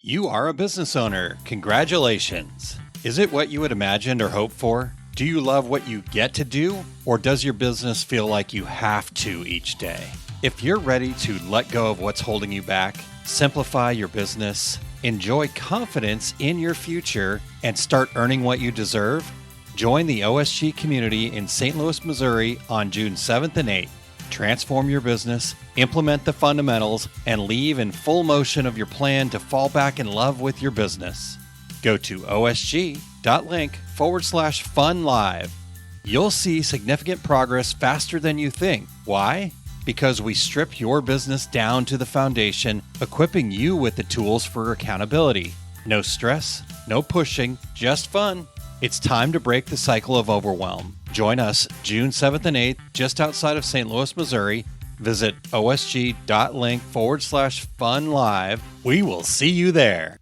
You are a business owner. Congratulations. Is it what you had imagined or hoped for? Do you love what you get to do? Or does your business feel like you have to each day? If you're ready to let go of what's holding you back, simplify your business, enjoy confidence in your future, and start earning what you deserve, join the OSG community in St. Louis, Missouri on June 7th and 8th. Transform your business, implement the fundamentals, and leave in full motion of your plan to fall back in love with your business. Go to osg.link/funlive. You'll see significant progress faster than you think. Why? Because we strip your business down to the foundation, equipping you with the tools for accountability. No stress, no pushing, just fun. It's time to break the cycle of overwhelm. Join us June 7th and 8th, just outside of St. Louis, Missouri. Visit osg.link/funlive. We will see you there.